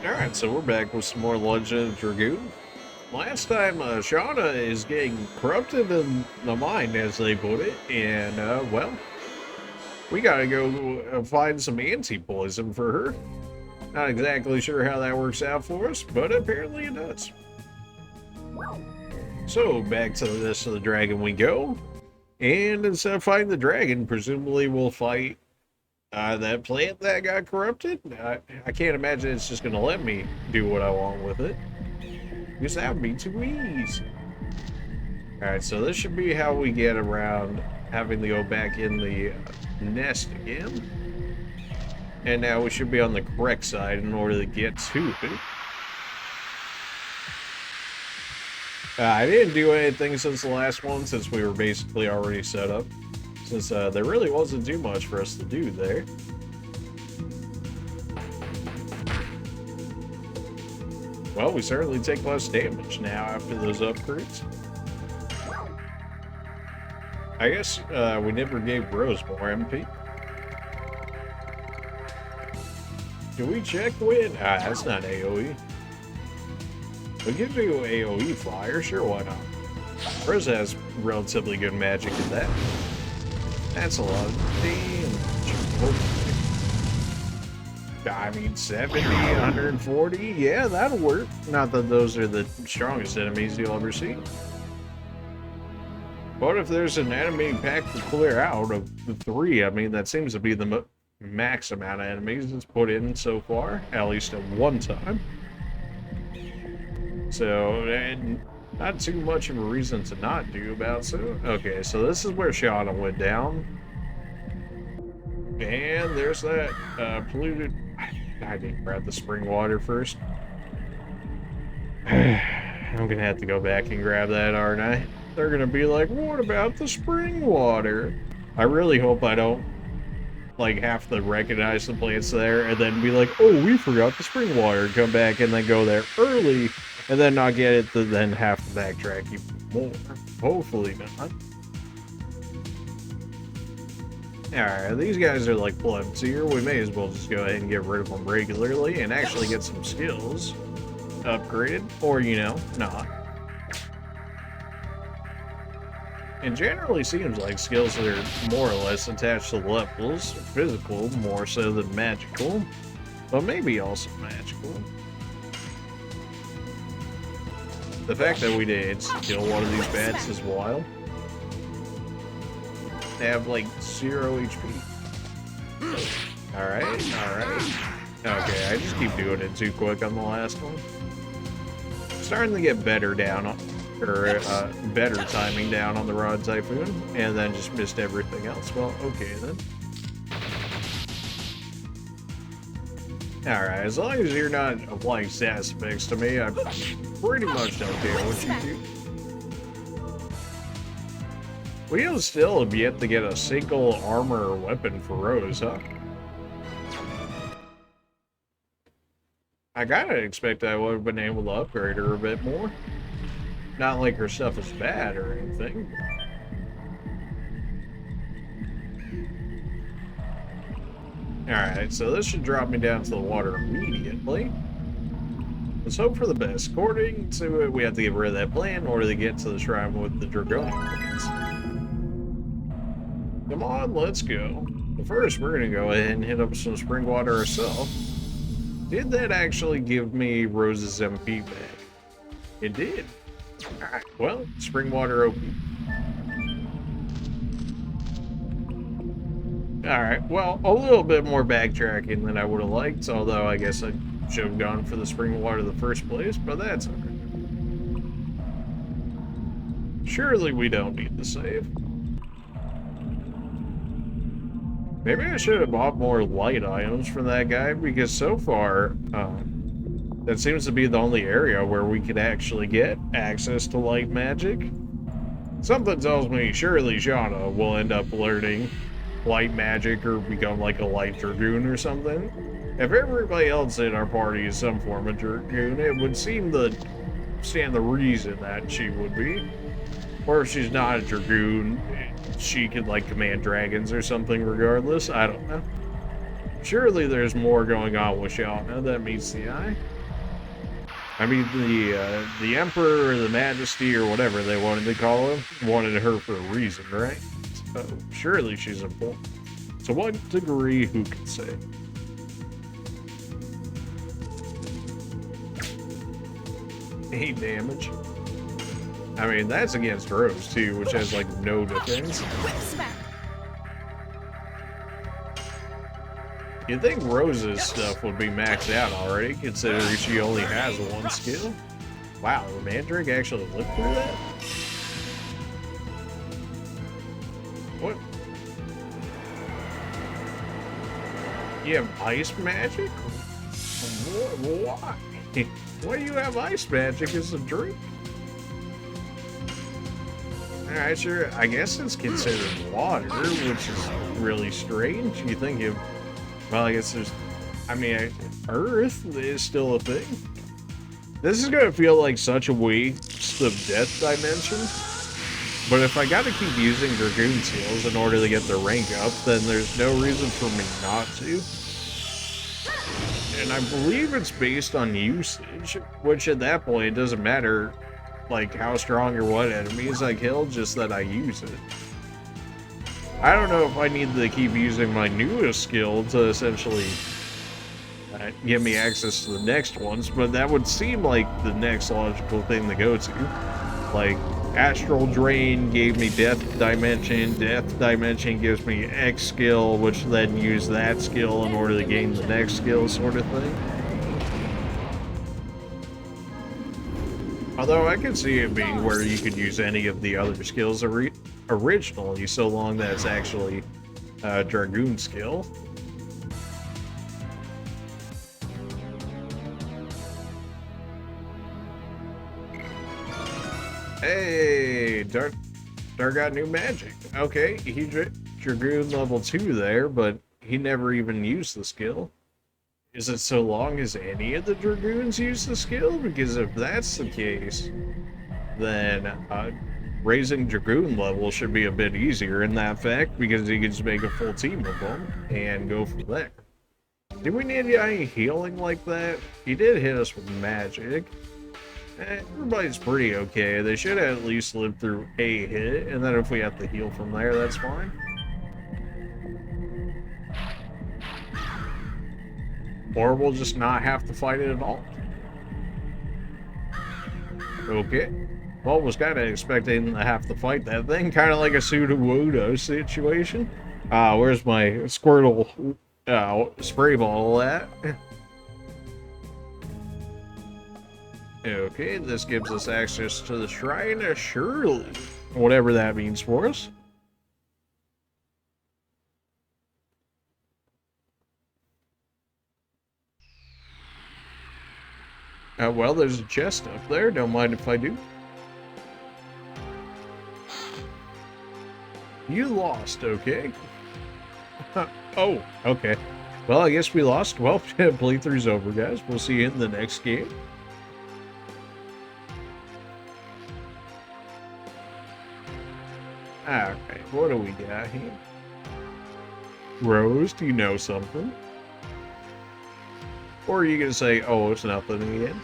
Alright, so we're back with some more Legend of Dragoon. Last time, Shauna is getting corrupted in the mind, as they put it, and, well, we gotta go find some anti-poison for her. Not exactly sure how that works out for us, but apparently it does. So, back to the Nest of the Dragon we go, and instead of fighting the dragon, presumably we'll fight that plant that got corrupted. I can't imagine it's just gonna let me do what I want with it, because that would be too easy. Alright, so this should be how we get around having to go back in the nest again. And now we should be on the correct side in order to get to it. I didn't do anything since the last one, since we were basically already set up. Since there really wasn't too much for us to do there. Well, we certainly take less damage now after those upgrades. I guess we never gave Rose more MP. Do we check when? That's not AoE. We can do AoE fire, sure, why not? Rose has relatively good magic in that. That's a lot of damage. I mean, 70, 140, yeah, that'll work. Not that those are the strongest enemies you'll ever see. But if there's an enemy pack to clear out of the 3, I mean, that seems to be the max amount of enemies it's put in so far, at least at one time. So, and not too much of a reason to not do about so. Okay, so this is where Shauna went down. And there's that polluted... I didn't grab the spring water first. I'm gonna have to go back and grab that, aren't I? They're gonna be like, what about the spring water? I really hope I don't, like, have to recognize the plants there and then be like, oh, we forgot the spring water. Come back and then go there early and then not get it to then have to backtrack even more. Hopefully not. Alright, these guys are like plebs here. We may as well just go ahead and get rid of them regularly and actually get some skills upgraded. Or, you know, not. It generally seems like skills that are more or less attached to levels. Physical more so than magical. But maybe also magical. The fact that we did kill one of these bats is wild. They have like 0 HP. Alright, alright. Okay, I just keep doing it too quick on the last one. Starting to get better down on, or better timing down on the Rod Typhoon, and then just missed everything else. Well, okay then. Alright, as long as you're not applying stat effects to me, I pretty much don't care what you do. We have still yet to get a single armor or weapon for Rose, huh? I kinda expect I would have been able to upgrade her a bit more. Not like her stuff is bad or anything. Alright, so this should drop me down to the water immediately. Let's hope for the best. According to it, we have to get rid of that plant in order to get to the shrine with the Dragoon plants. Come on, let's go. But first, we're gonna go ahead and hit up some spring water ourselves. Did that actually give me Rose's MP back? It did. Alright, well, spring water OP. Alright, well, a little bit more backtracking than I would have liked, although I guess I should have gone for the spring water in the first place, but that's alright. Surely we don't need the save. Maybe I should have bought more light items from that guy, because so far, that seems to be the only area where we could actually get access to light magic. Something tells me surely Shauna will end up learning light magic or become like a light Dragoon or something. If everybody else in our party is some form of Dragoon, it would seem to stand the reason that she would be. Or if she's not a Dragoon, she could like command dragons or something regardless. I don't know. Surely there's more going on with Shauna that meets the eye. I mean, the Emperor or the Majesty or whatever they wanted to call him wanted her for a reason, right? So surely she's important. To what degree, who can say? 8 damage. I mean, that's against Rose too, which has like no defense. You'd think Rose's stuff would be maxed out already, considering she only has one skill. Wow, the Mandrake actually lived through that? What? You have ice magic? Why? Why do you have ice magic as a drink? Alright, sure. I guess it's considered water, which is really strange. You think of, well, I guess there's, I mean, Earth is still a thing. This is gonna feel like such a waste of death dimension. But if I gotta keep using Dragoon skills in order to get the rank up, then there's no reason for me not to. And I believe it's based on usage, which at that point, it doesn't matter like how strong or what enemies I kill, just that I use it. I don't know if I need to keep using my newest skill to essentially give me access to the next ones, but that would seem like the next logical thing to go to. Like, Astral Drain gave me Death Dimension gives me X skill, which then use that skill in order to gain the next skill, sort of thing. Although I could see it being where you could use any of the other skills originally, so long that it's actually a Dragoon skill. Hey, Dark got new magic. Okay, he Dragoon level 2 there, but he never even used the skill. Is it so long as any of the Dragoons use the skill? Because if that's the case, then raising Dragoon level should be a bit easier in that fact, because you can just make a full team of them and go from there. Do we need any healing like that? He did hit us with magic. Everybody's pretty okay. They should at least live through a hit, and then if we have to heal from there, that's fine. Or we'll just not have to fight it at all. Okay. Well, was kind of expecting to have to fight that thing, kind of like a Sudowoodo situation. Where's my Squirtle spray bottle at? Okay, this gives us access to the Shrine of Shirleys, whatever that means for us. Well, there's a chest up there. Don't mind if I do. You lost, okay? Oh, okay. Well, I guess we lost. Well, playthrough's over, guys. We'll see you in the next game. Alright, what do we got here? Rose, do you know something? Or are you gonna say, oh, it's nothing again?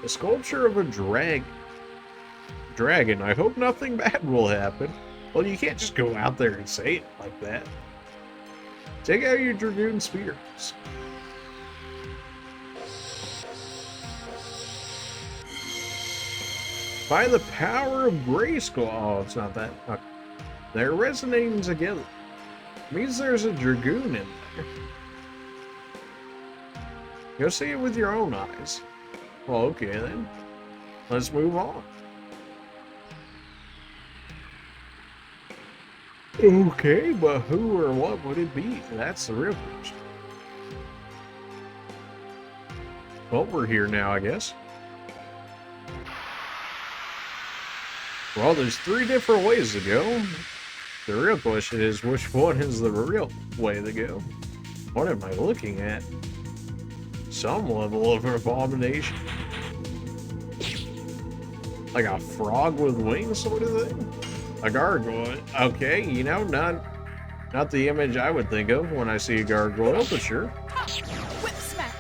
A sculpture of a dragon. I hope nothing bad will happen. Well, you can't just go out there and say it like that. Take out your Dragoon spears. By the power of Grayskull. Oh, it's not that. Okay. They're resonating together. Means there's a Dragoon in there. Go see it with your own eyes. Well, okay then. Let's move on. Okay, but who or what would it be? That's the real question. Well, we're here now, I guess. Well, there's 3 different ways to go. The real question is, which one is the real way to go? What am I looking at? Some level of abomination. Like a frog with wings sort of thing? A gargoyle. Okay, you know, not the image I would think of when I see a gargoyle, but sure. Whip smack.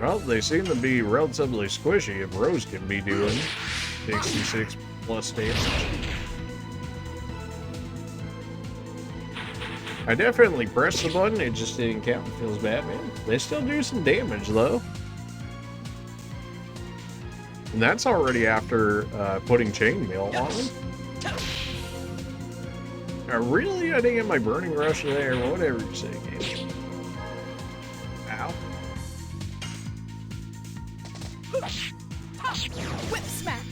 Well, they seem to be relatively squishy if Rose can be doing 66 plus damage. I definitely pressed the button, it just didn't count. Feels bad, man. They still do some damage, though. And that's already after putting chainmail on them. Really? I didn't get my burning rush there. Whatever you say, game. Ow. Whip smack.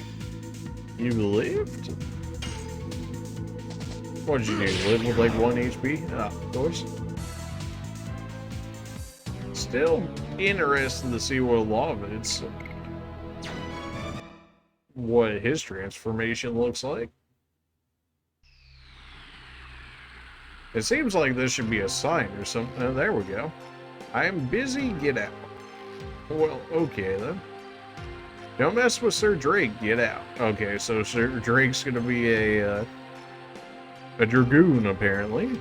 You lived? What did you do? Live with like 1 HP? Ah, of course. Still interested to see what what his transformation looks like. It seems like this should be a sign or something. Oh, there we go. I am busy, get out. Well, okay then. Don't mess with Sir Drake, get out. Okay, so Sir Drake's gonna be a Dragoon, apparently.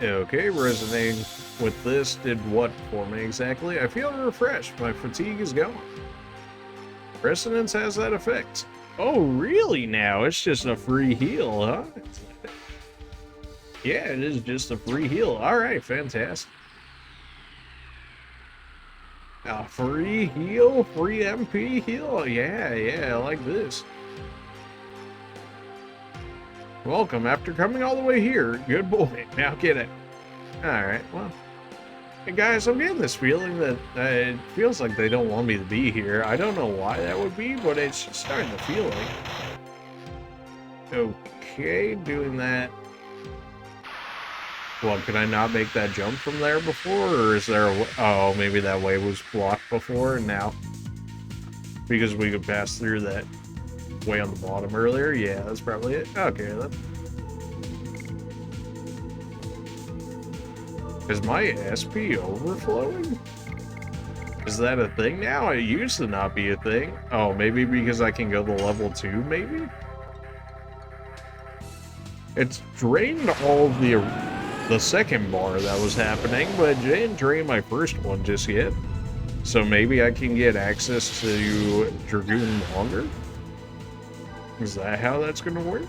Okay, resonating with this did what for me exactly? I feel refreshed. My fatigue is gone. Resonance has that effect. Oh, really now? It's just a free heal, huh? Yeah, it is just a free heal. Alright, fantastic. A free heal? Free MP heal? Yeah, I like this. Welcome after coming all the way here. Good boy. Now get it. Alright, well. Hey guys, I'm getting this feeling that it feels like they don't want me to be here. I don't know why that would be, but it's just starting to feel like. Okay, doing that. Well, can I not make that jump from there before, or is there a... Oh, maybe that way was blocked before, and now... Because we could pass through that way on the bottom earlier? Yeah, that's probably it. Okay, then. Is my SP overflowing? Is that a thing now? It used to not be a thing. Oh, maybe because I can go to level 2, maybe? It's drained all of the second bar that was happening, but it didn't drain my first one just yet. So maybe I can get access to Dragoon longer? Is that how that's gonna work?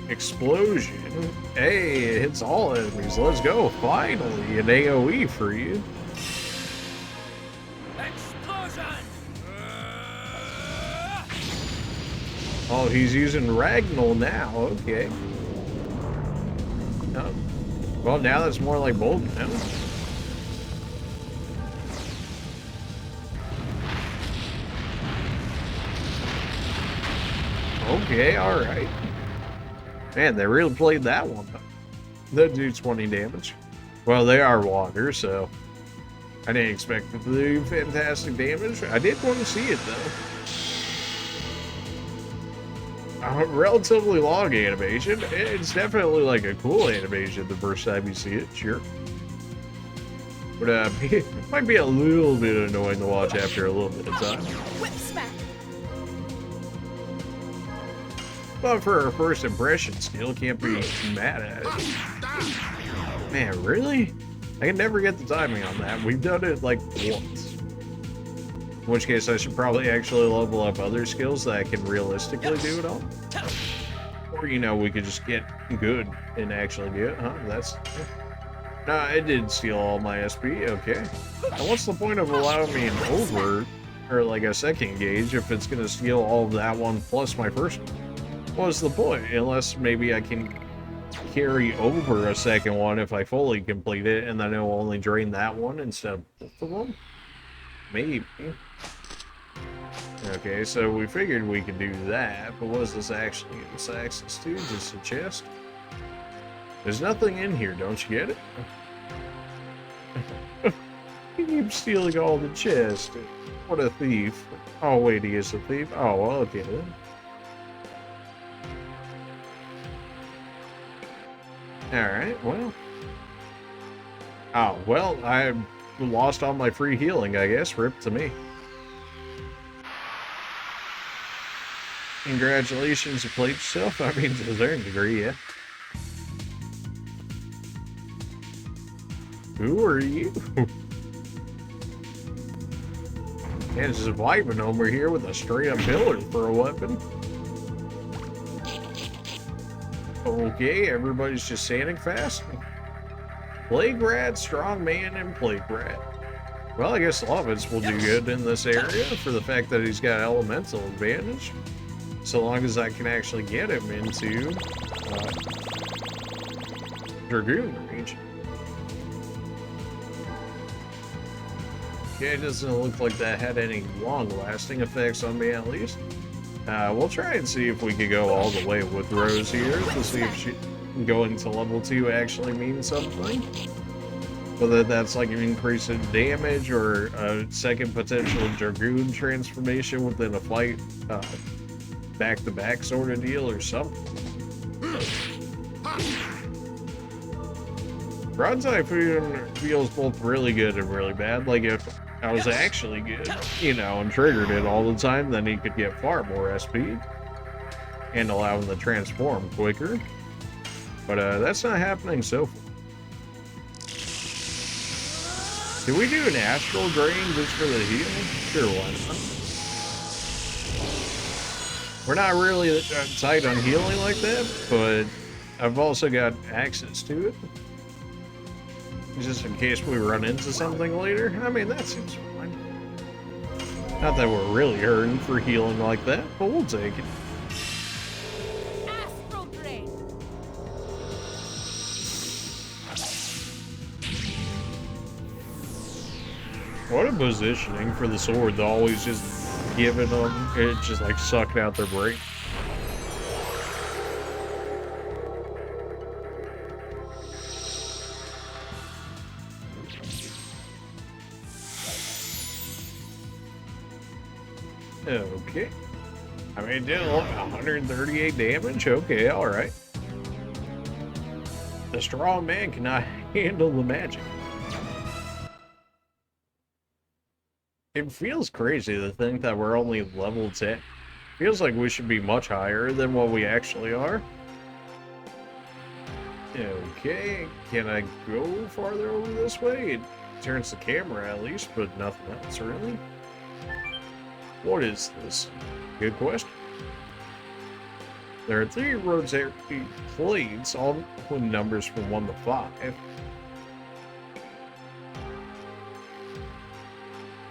Explosion. Hey, it hits all enemies. Let's go. Finally, an AoE for you. Explosion. Oh, he's using Ragnall now. Okay. Oh. Well, now that's more like Bolt now. Okay, alright. Man, they really played that one. That dude's 20 damage. Well, they are water, so I didn't expect them to do fantastic damage. I did want to see it, though. A relatively long animation. It's definitely like a cool animation the first time you see it, sure. But it might be a little bit annoying to watch after a little bit of time. Whip smack. But for a first impression skill, can't be mad at it. Man, really? I can never get the timing on that. We've done it like once. In which case I should probably actually level up other skills that I can realistically do it on. Or, you know, we could just get good and actually do it, huh? That's... Nah, it did steal all my SP, okay. Now what's the point of allowing me an over, or like a second gauge, if it's gonna steal all of that one plus my first one? What's the point? Unless maybe I can carry over a second one if I fully complete it, and then it'll only drain that one instead of both of them? Maybe. Okay, so we figured we could do that, but what does this actually give us access to? Just a chest? There's nothing in here, don't you get it? He keeps stealing all the chests. What a thief. Oh wait, he is a thief? Oh, well, okay then. Alright, well. Oh, well, I lost all my free healing, I guess. Rip to me. Congratulations, you played yourself. I mean, to a certain degree, yeah. Who are you? Yeah, it's just Whiteman over here with a straight-up pillar for a weapon. Okay, everybody's just standing fast. Plague Rat, Strong Man, and Plague Rat. Well, I guess Lovitz will do good in this area for the fact that he's got elemental advantage. So long as I can actually get him into Dragoon range. Okay, it doesn't look like that had any long-lasting effects on me, at least. We'll try and see if we could go all the way with Rose here to see if she going to level 2 actually means something. Whether that's like an increase in damage or a second potential Dragoon transformation within a fight, back-to-back sort of deal or something. Broadside feels both really good and really bad. Like if I was actually good, you know, and triggered it all the time, then he could get far more SP and allow him to transform quicker. But that's not happening so far. Can we do an astral drain just for the heal? Sure, why not? We're not really tight on healing like that, but I've also got access to it. Just in case we run into something later. I mean, that seems fine. Not that we're really hurting for healing like that, but we'll take it. Astral drain. What a positioning for the sword to always just giving them, it just like sucking out their brain. Okay. I mean, it did 138 damage. Okay, alright. The strong man cannot handle the magic. It feels crazy to think that we're only level 10. Feels like we should be much higher than what we actually are. Okay, can I go farther over this way? It turns the camera at least, but nothing else really. What is this? Good question. There are 3 rotating plates, all with numbers from 1 to 5.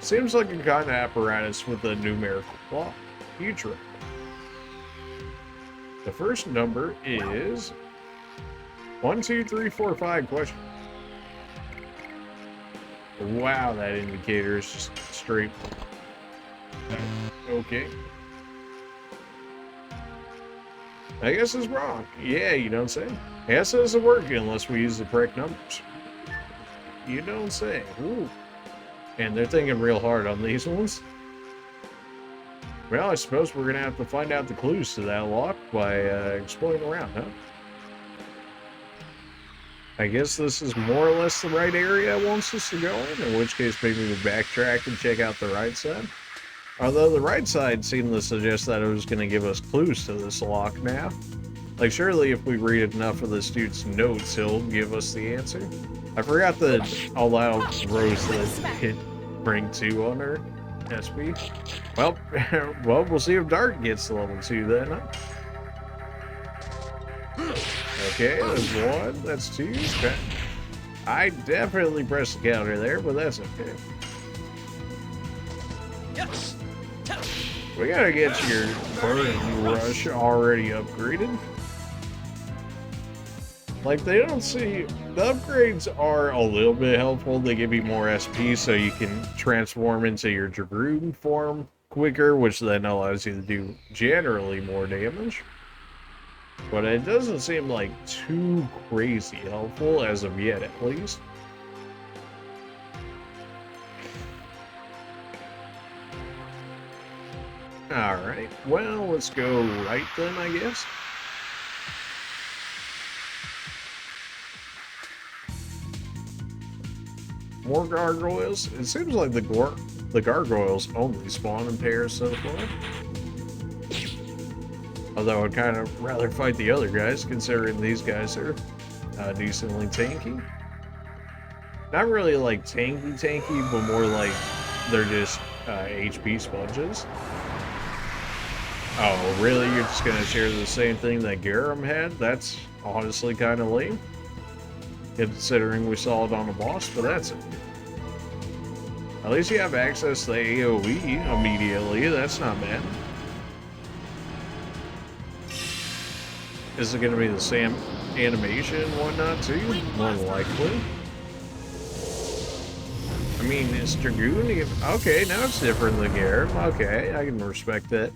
Seems like a kind of apparatus with a numerical clock. Huge record. The first number is 1, 2, 3, 4, 5 question. Wow, that indicator is just straight. Okay. I guess it's wrong. Yeah, you don't say. I guess it doesn't work unless we use the correct numbers. You don't say. Ooh. And they're thinking real hard on these ones. Well, I suppose we're gonna have to find out the clues to that lock by exploring around, huh? I guess this is more or less the right area it wants us to go in which case maybe we backtrack and check out the right side. Although the right side seemed to suggest that it was going to give us clues to this lock now. Like, surely if we read enough of this dude's notes, he'll give us the answer. I forgot to allow Rose to hit bring 2 on her SP. Well, we'll see if Dark gets to level 2 then, huh? Okay, that's 1, that's 2. Okay. I definitely pressed the counter there, but that's okay. Yes. We gotta get your burn rush already upgraded. Like, they don't see... The upgrades are a little bit helpful. They give you more SP so you can transform into your Dragoon form quicker, which then allows you to do generally more damage. But it doesn't seem like too crazy helpful as of yet, at least. Alright, well, let's go right then, I guess. More gargoyles? It seems like the gargoyles only spawn in pairs so far. Although I'd kind of rather fight the other guys, considering these guys are decently tanky. Not really like tanky, but more like they're just HP sponges. Oh, really? You're just gonna share the same thing that Garum had? That's honestly kind of lame. Considering we saw it on a boss, but that's it. At least you have access to the AoE immediately. That's not bad. Is it going to be the same animation and whatnot too? More likely. I mean, it's Dragoon. Okay, now it's different than Garum. Okay, I can respect that.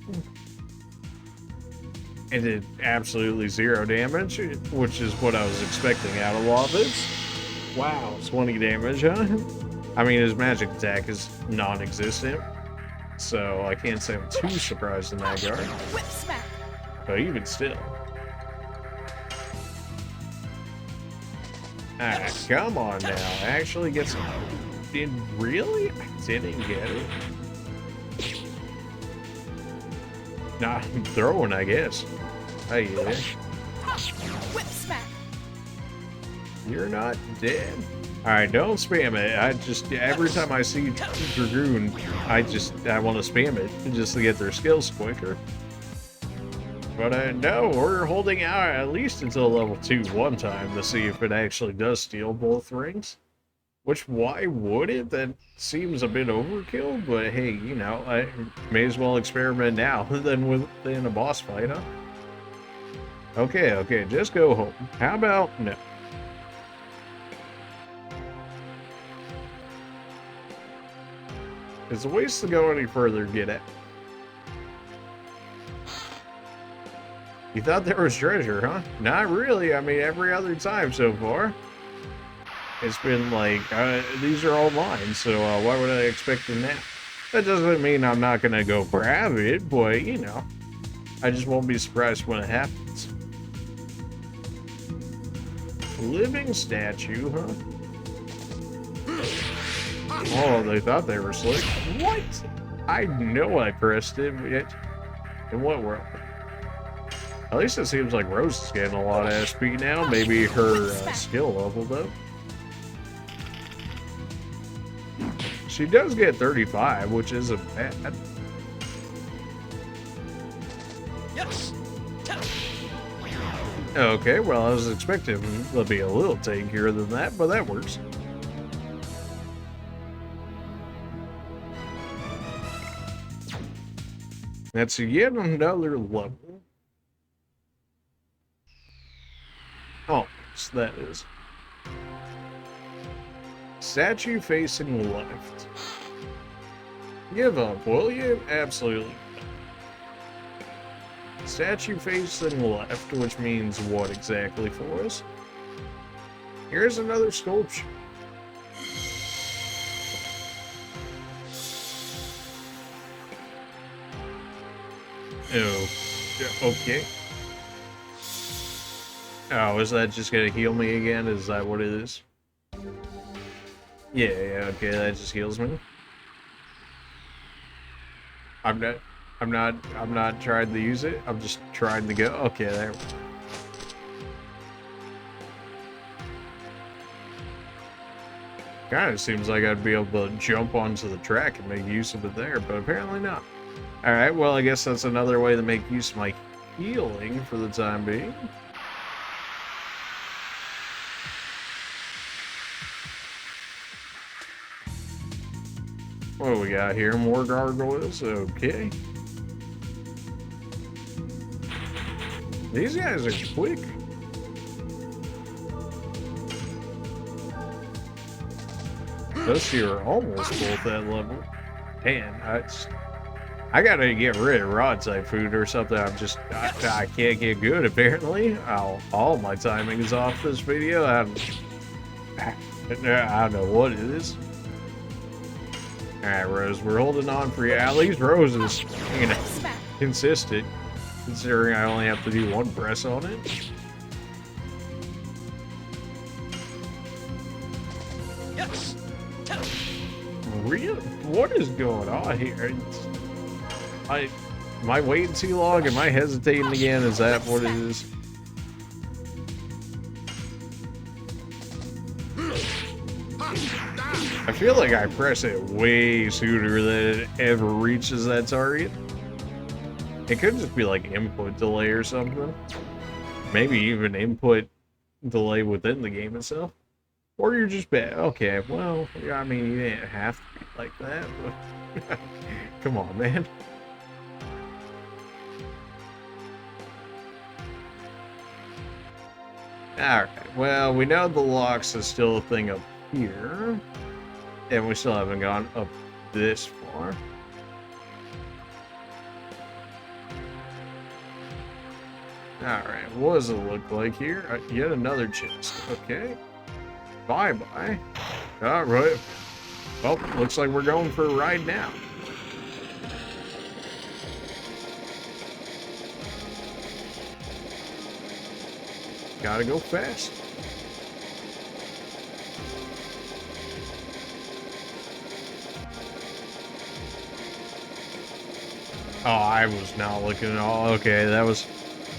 It did absolutely 0 damage, which is what I was expecting out of Lawbits. Wow, 20 damage, huh? I mean, his magic attack is non-existent, so I can't say I'm too surprised in that regard. Whip smack. But even still. Alright, come on now. Actually get some... Really? I didn't get it. Nah, I'm throwing, I guess. Hey, yeah. Whip smack. You're not dead. Alright, don't spam it. I just, every time I see Dragoon, I want to spam it just to get their skills quicker. But no, we're holding out at least until level 2 one time to see if it actually does steal both rings. Which, why would it? That seems a bit overkill, but hey, you know, I may as well experiment now than within a boss fight, huh? Okay, just go home. How about no? It's a waste to go any further to get at. You thought there was treasure, huh? Not really. I mean, every other time so far. It's been like, these are all mine, so why would I expect them now? That doesn't mean I'm not gonna go grab it, but, you know, I just won't be surprised when it happens. Living statue, huh? Oh, they thought they were slick. What? I know I pressed it. In what world? At least it seems like Rose is getting a lot of SP now. Maybe her skill leveled up. She does get 35, which isn't bad. Okay, well, I was expecting to be a little tankier than that, but that works. That's yet another level. Oh, so that is. Statue facing left. Give up, will you? Absolutely. Statue facing left, which means what exactly for us? Here's another sculpture. Oh, okay. Oh, is that just gonna heal me again? Is that what it is? Yeah, okay, that just heals me. I'm not trying to use it. I'm just trying to go. Okay, there. Kind of seems like I'd be able to jump onto the track and make use of it there, but apparently not. Alright, well, I guess that's another way to make use of my healing for the time being. What do we got here? More gargoyles? Okay. These guys are quick. Those two are almost both that level. Man, I gotta get rid of rod type food or something. I can't get good apparently. All my timing is off this video. I don't know what it is. Alright, Rose, we're holding on for you. At least Rose is, you know, consistent, considering I only have to do one press on it. Really? What is going on here? Am I waiting too long? Am I hesitating again? Is that what it is? I feel like I press it way sooner than it ever reaches that target. It could just be like input delay or something. Maybe even input delay within the game itself. Or you're just bad. Okay, well, I mean, you didn't have to be like that, but come on, man. Alright, well, we know the locks is still a thing up here. And we still haven't gone up this far. Alright, what does it look like here? Yet another chest. Okay. Bye-bye. Alright. Well, looks like we're going for a ride now. Gotta go fast. Oh, I was not looking at all. Okay, that was,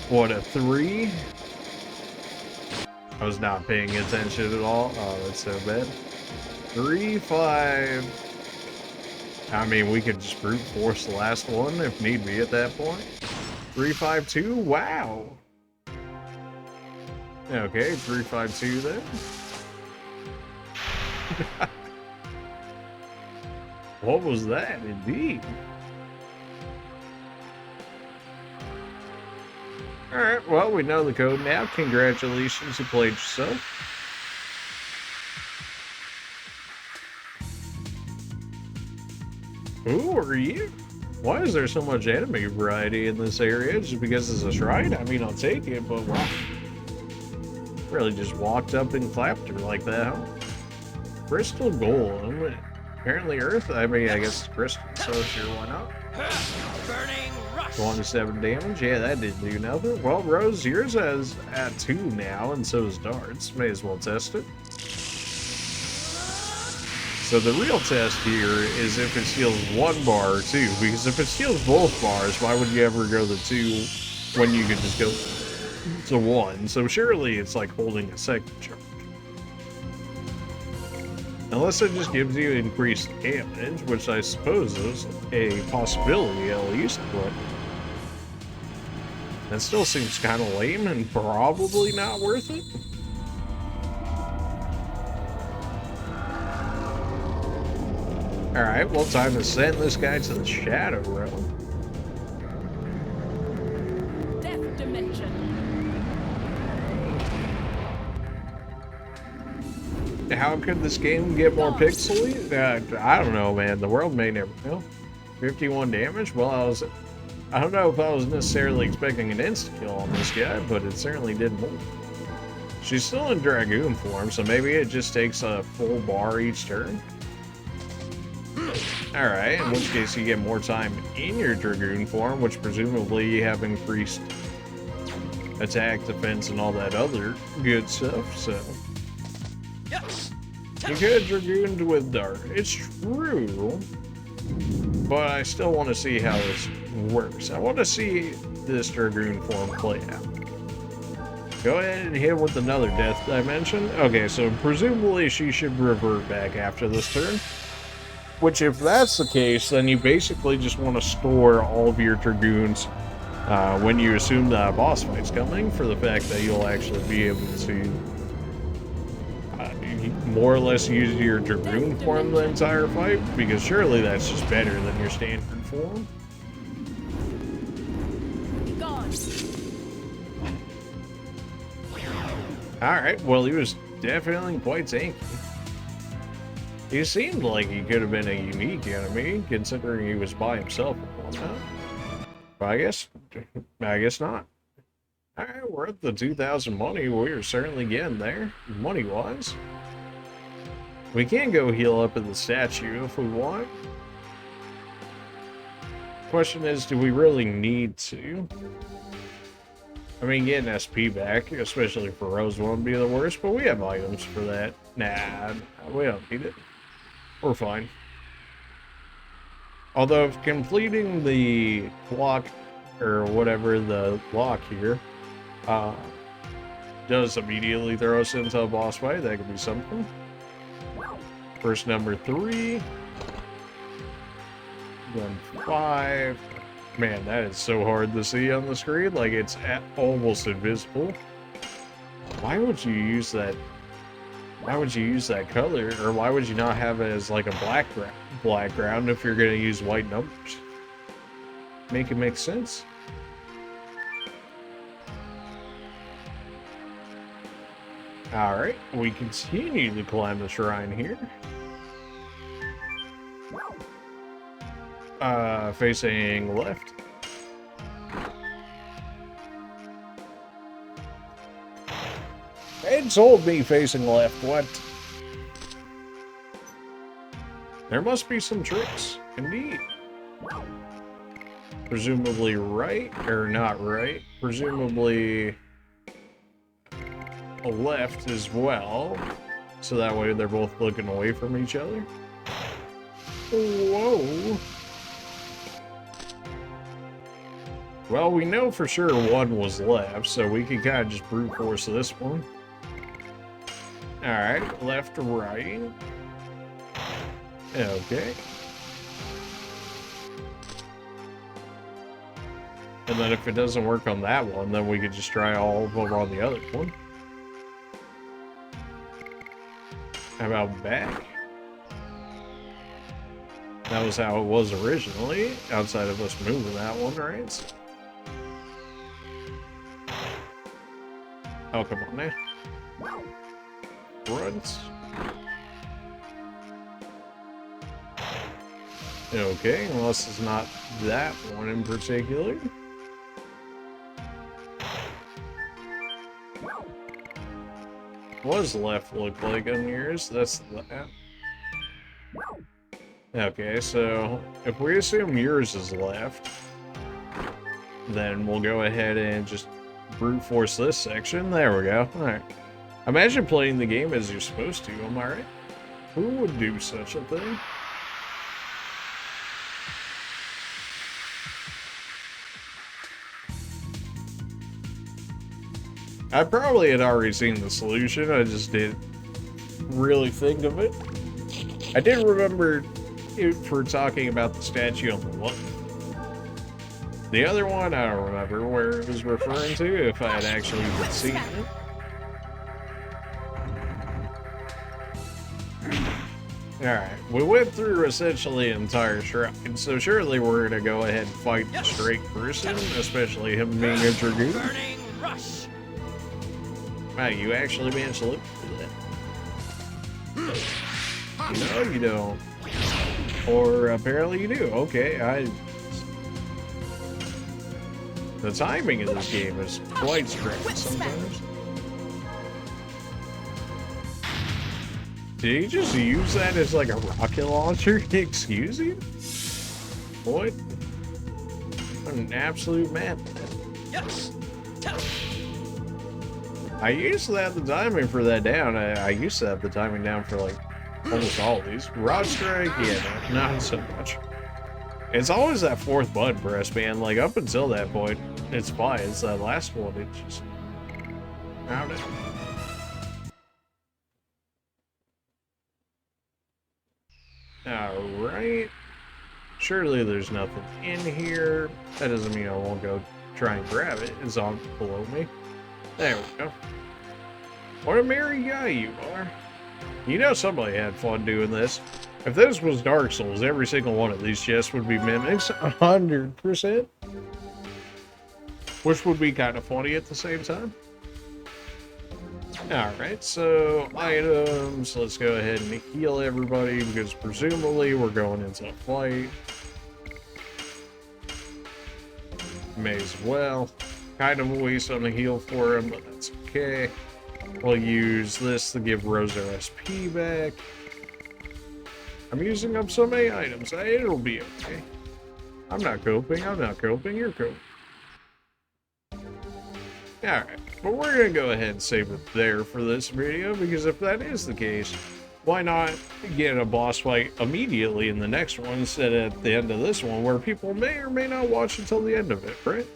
what, a 3? I was not paying attention at all. Oh, that's so bad. 3, 5. I mean, we could just brute force the last one if need be at that point. 3, 5, 2. Wow. Okay, 3, 5, 2 then. What was that, indeed? Alright, well, we know the code now. Congratulations, you played yourself. Who are you? Why is there so much enemy variety in this area? Just because it's a shrine? I mean, I'll take it, but wow. Really just walked up and clapped her like that, huh? Crystal Golem. Apparently Earth. I mean, I guess it's crystal, so sure, why not? Burning rush. 27 damage. Yeah, that didn't do nothing. Well, Rose, yours is at 2 now, and so is Darts. May as well test it. So the real test here is if it steals 1 bar or 2, because if it steals both bars, why would you ever go to 2 when you could just go to 1? So surely it's like holding a second charge. Unless it just gives you increased damage, which I suppose is a possibility at least, but that still seems kind of lame and probably not worth it. Alright, well, time to send this guy to the Shadow Realm. Death dimension. How could this game get more pixely? I don't know, man. The world may never know. 51 damage? Well, I don't know if I was necessarily expecting an insta-kill on this guy, but it certainly did more. She's still in Dragoon form, so maybe it just takes a full bar each turn. Alright, in which case you get more time in your Dragoon form, which presumably you have increased attack, defense, and all that other good stuff, so... You could Dragooned with Dart. It's true, but I still want to see how this works. I want to see this Dragoon form play out. Go ahead and hit with another death dimension. Okay, so presumably she should revert back after this turn. Which, if that's the case, then you basically just want to store all of your Dragoons when you assume the boss fight's coming, for the fact that you'll actually be able to more or less use your Dragoon form the entire fight, because surely that's just better than your standard form. Alright, well, he was definitely quite tanky. He seemed like he could have been a unique enemy, considering he was by himself at one time. But I guess not. Alright, we're at the 2,000 money. We're certainly getting there, money-wise. We can go heal up in the statue if we want. Question is, do we really need to? I mean, getting SP back, especially for Rose, won't be the worst, but we have items for that. Nah, we don't need it. We're fine. Although if completing the clock or whatever the lock here does immediately throw us into a boss fight, that could be something. First number 3. Then 5. Man, that is so hard to see on the screen. Like, it's almost invisible. Why would you use that? Why would you use that color? Or why would you not have it as like a black ground if you're going to use white numbers? Make it make sense. Alright, we continue to climb the shrine here. Facing left. It told me facing left, what? There must be some tricks, indeed. Presumably right, or not right. Presumably left as well. So that way they're both looking away from each other. Whoa. Well, we know for sure one was left, so we can kind of just brute force this one. Alright, left to right. Okay. And then if it doesn't work on that one, then we could just try all of them on the other one. How about back? That was how it was originally, outside of us moving that one, right? Oh, come on now. Front. Okay, unless it's not that one in particular. What does left look like on yours? That's that. Okay, so if we assume yours is left, then we'll go ahead and just brute force this section. There we go. Alright. Imagine playing the game as you're supposed to, am I right? Who would do such a thing? I probably had already seen the solution, I just didn't really think of it. I did remember for talking about the statue on the left. The other one, I don't remember where it was referring to, if I had actually even seen it. Alright, we went through essentially an entire shrine, so surely we're gonna go ahead and fight the straight person, especially him being a Dragoon. Burning rush. Wow, you actually managed to look for that. No, you don't. Or apparently you do. Okay, the timing of this game is quite strange sometimes. Did he just use that as like a rocket launcher? Excuse you? What? An absolute madman. Yes. I used to have the timing for that down. I used to have the timing down for like almost all of these. Rod strike, yeah, no, not so much. It's always that fourth button press, man. Like up until that point, it's fine. It's that last one. It just found it. All right. Surely there's nothing in here. That doesn't mean I won't go try and grab it. It's on below me. There we go. What a merry guy you are. You know somebody had fun doing this. If this was Dark Souls, every single one of these chests would be mimics, 100%. Which would be kind of funny at the same time. Alright, so items. Let's go ahead and heal everybody, because presumably we're going into a fight. May as well. Kind of a waste on the heal for him, but that's okay. We'll use this to give Rosa SP back. I'm using up so many items. It'll be okay. I'm not coping. You're coping. Alright, but we're going to go ahead and save it there for this video, because if that is the case, why not get a boss fight immediately in the next one instead of at the end of this one, where people may or may not watch until the end of it, right?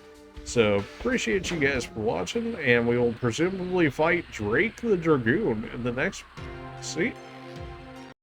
So, appreciate you guys for watching, and we will presumably fight Drake the Dragoon in the next... See?